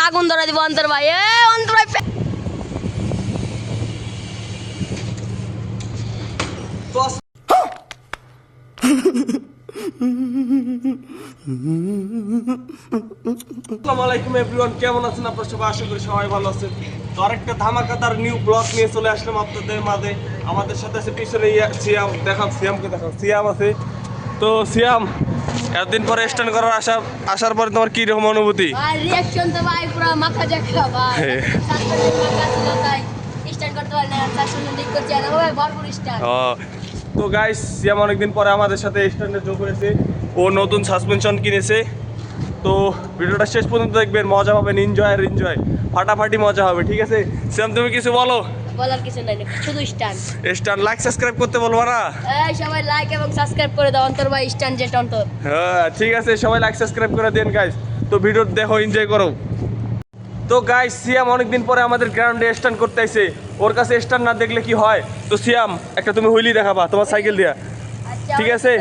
আগুন ধরা দিব অন্তর ভাই। অন্তর ভাই আসসালামু আলাইকুম এভরিওয়ান, কেমন আছেন আপনারা সবাই? আশা করি সবাই ভালো আছেন। তো আরেকটা ধামাকাদার নিউ ব্লগ নিয়ে চলে আসলাম আপনাদের মাঝে। আমাদের সাথে আছে পিছনে সিয়াম, সিয়ামকে দেখাও, সিয়াম আছে। তো সিয়াম, এতদিন পরে স্ট্যান্ড করার আসার পরে তোমার কি রকম অনুভূতি? রিঅ্যাকশন তো ভাই পুরো মাথা জায়গা ভাই। সাসপেন্ড মাথা ছিল তাই স্ট্যান্ড করতে পারলে না, সাসপেন্ড ঠিক করতে না ভাই, ভরপুর স্ট্যান্ড। তো গাইস, সিয়াম অনেকদিন পরে আমাদের সাথে স্ট্যান্ডে যোগ হয়েছে। ও নতুন সাসপেনশন কিনেছে। তো ভিডিওটা শেষ পর্যন্ত দেখবেন, মজা পাবেন, এনজয় ফাটাফাটি মজা হবে, ঠিক আছে? সিয়াম তুমি কিছু বলো। বলার কিছু নাই, শুধু স্ট্যান্ড। লাইক সাবস্ক্রাইব করতে বলবো না? এই সবাই লাইক এবং সাবস্ক্রাইব করে দাও অন্তর ভাই স্ট্যান্ড যেটা অন্তর। হ্যাঁ ঠিক আছে, সবাই লাইক সাবস্ক্রাইব করে দেন গাইস। তো ভিডিও দেখো, এনজয় করো। তো গাইস, সিয়াম অনেকদিন পরে আমাদের গ্রাউন্ডে স্ট্যান্ড করতে আইছে। ওর কাছে স্ট্যান্ড না দেখলে কি হয়? তো সিয়াম, একটা তুমি হুইলি দেখাবা তোমার সাইকেল দিয়া, ঠিক আছে?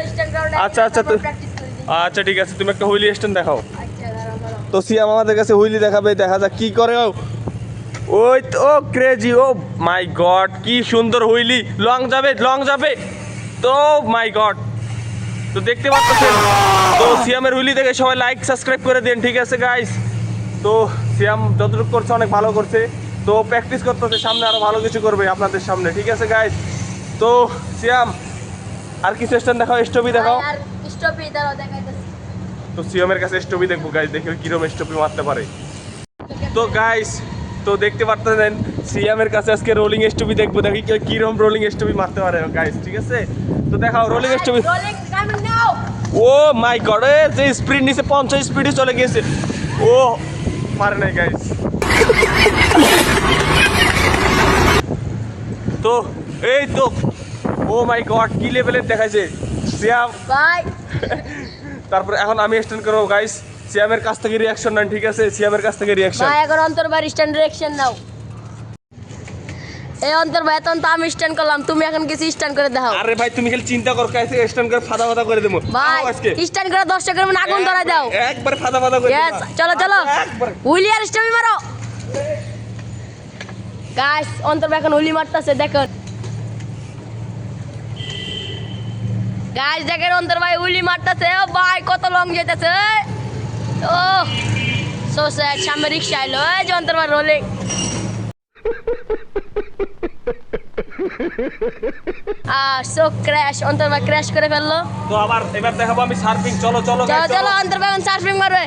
আচ্ছা ঠিক আছে, তুমি একটা হুইলি স্ট্যান্ড দেখাও। তো সিয়াম আমাদের কাছে হুইলি দেখাবে, দেখা যাক কি করে। ওই তো ক্রেজি, ও মাই গড, কি সুন্দর হুইলি, লং যাবে। তো মাই গড, তো দেখতে পাচ্ছেন। তো সিয়ামের হুইলি দেখে সবাই লাইক সাবস্ক্রাইব করে দেন, ঠিক আছে গাইস? তো সিয়াম যতটুকু করছে অনেক ভালো করছে। তো প্র্যাকটিস করতেছে, সামনে আরো ভালো কিছু করবে আপনাদের সামনে, ঠিক আছে গাইস? তো সিয়াম, আর কিছু স্ট্যান্ড দেখাও, স্টপি দেখাও। তো সিয়ামের কাছে স্টপি দেখবো গাইস, দেখে কিরকম স্টপি মারতে পারে। তো গাইস, তো দেখতে পারতেছেন সিয়ামের কাছে আজকে রোলিং স্টপি দেখবো, দেখি কিরকম রোলিং স্টপি মারতে পারে গাইস, ঠিক আছে? তো দেখাও রোলিং স্টপি। ও মাই গড, যে স্পিড নিচে 50 স্পিডে চলে গিয়েছে। ও পারে নাই গাইস। তো এই তো, ও মাই গড, কি লেভেলের দেখাইছে সিয়াম ভাই। তারপর এখন আমি স্ট্যান্ড করবো গাইস। সিয়ামের কাছ থেকে রিঅ্যাকশন নেন, ঠিক আছে? সিয়ামের কাছ থেকে রিঅ্যাকশন। ভাই এখন অন্তর ভাই স্ট্যান্ড ডিরেকশন নাও। এই অন্তর ভাই, এখন তো আমি স্ট্যান্ড করলাম, তুমি এখন কিছু স্ট্যান্ড করে দাও। আরে ভাই, তুমি খালি চিন্তা কর, কাছে স্ট্যান্ড করে ফাদা করে দেবো ভাই। স্ট্যান্ড করে 10 টাকা করে আগুন ধরা দাও। একবার ফাদা করে ইয়েস, চলো হুইলি আর স্টপি মারো গাইস। অন্তর ভাই এখন হুইলি মারতেছে, দেখুন গাইস, দেখেন অন্তর ভাই হুইলি মারতেছে। ও ভাই, কত লং যেতেছে। ও সো স্যাড, সামনে রিকশা এলো। এই যে অন্তর ভাই রোলিং। সো ক্র্যাশ, অন্তর ভাই ক্র্যাশ করে ফেললো। তো আবার এবার দেখাবো আমি সার্ফিং। চলো অন্তর ভাই এখন সার্ফিং মারবে।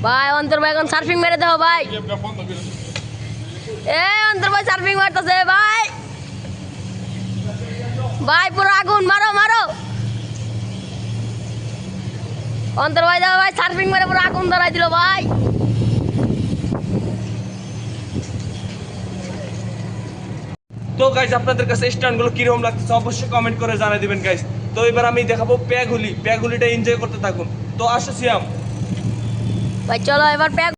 ভাই অন্তর ভাই এখন সার্ফিং মেরে দাও ভাই। এই অন্তর ভাই সার্ফিং মারতেছে ভাই। ভাই পুরো আগুন, মারো। অন্তর ভাই দাও ভাই, সার্ফিং মেরে পুরো আগুন ধরাই দিল ভাই। তো গাইস, আপনাদের কাছে স্ট্যান্ডগুলো কিরকম লাগতেছে অবশ্যই কমেন্ট করে জানিয়ে দিবেন গাইস। তো এবার আমি দেখাবো প্যাগুলিটা এনজয় করতে থাকুন। তো আসো সিয়াম ভাই, চলো এবার প্যাগ।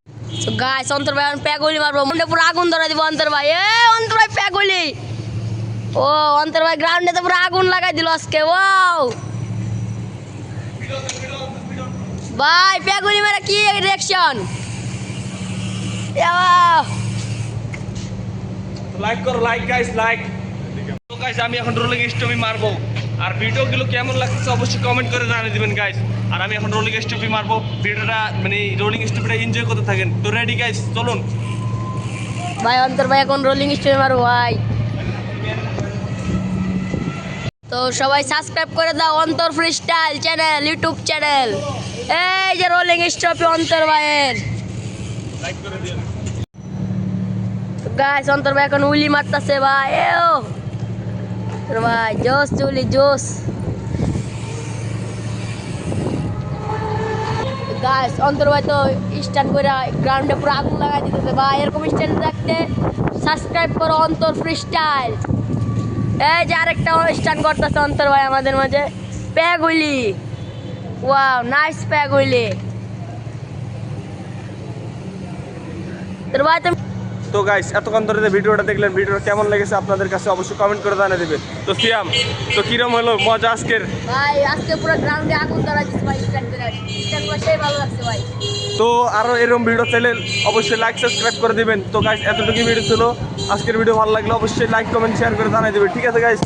গাইস, অন্তর ভাই প্যাগুলি মারবো, মনে পুরো আগুন ধরাই দিব অন্তর ভাই। অন্তর ভাই প্যাগুলি। ও অন্তর ভাই গ্রাউন্ডে তো পুরো আগুন লাগাই দিল আজকে। ওয়াও ভাই, প্যাগুলি মারা কি রিঅ্যাকশন। Like guys. তো গাইস, আমি এখন রোলিং স্টপি মারবো। আর ভিডিওগুলো কেমন লাগছে অবশ্যই কমেন্ট করে জানিয়ে দিবেন গাইস। আর আমি এখন রোলিং স্টপি মারবো, ভিডিওটা মানে রোলিং স্টপিটা এনজয় করতে থাকেন। তো রেডি গাইস, চলুন ভাই। অন্তর ভাই এখন রোলিং স্টপি মারবো ভাই। তো সবাই সাবস্ক্রাইব করে দাও অন্তর ফ্রিস্টাইল চ্যানেল, ইউটিউব চ্যানেল। এই যে রোলিং স্টপি অন্তর ভাইয়ের। লাইক করে দিন গাইস, অন্তর ভাই এখন উলি মারতেছে ভাই। ভাই জোস চুলি জোস। গাইস, অন্তর ভাই তো স্ট্যান্ড করে গ্রাউন্ডে পুরো আগুন লাগাই দিতেছে ভাই। এরকম স্টাইল দেখতে সাবস্ক্রাইব করো অন্তর ফ্রিস্টাইল। এই যে আরেকটা স্ট্যান্ড করতেছে অন্তর ভাই আমাদের মাঝে, প্যাগুলি। Wow, nice প্যাগুলি। তোর ভাই তুমি তো গাইস এতক্ষণ ধরে যে ভিডিওটা দেখলেন, ভিডিওটা কেমন লেগেছে আপনাদের কাছে অবশ্যই কমেন্ট করে জানিয়ে দেবেন। তো সিয়াম, তো কিরম হলো মজা আজকের? ভাই আজকে পুরো গ্রাউন্ডে আগুন ধরা দিচ্ছে ভাই, স্টান্ট করে সেই ভালো লাগছে ভাই। তো আরো এরকম ভিডিও চাইলে অবশ্যই লাইক সাবস্ক্রাইব করে দিবেন। তো গাইস এতটুকু ভিডিও ছিল আজকের ভিডিও, ভালো লাগলে অবশ্যই লাইক কমেন্ট শেয়ার করে জানিয়ে দেবেন। ঠিক আছে গাইস।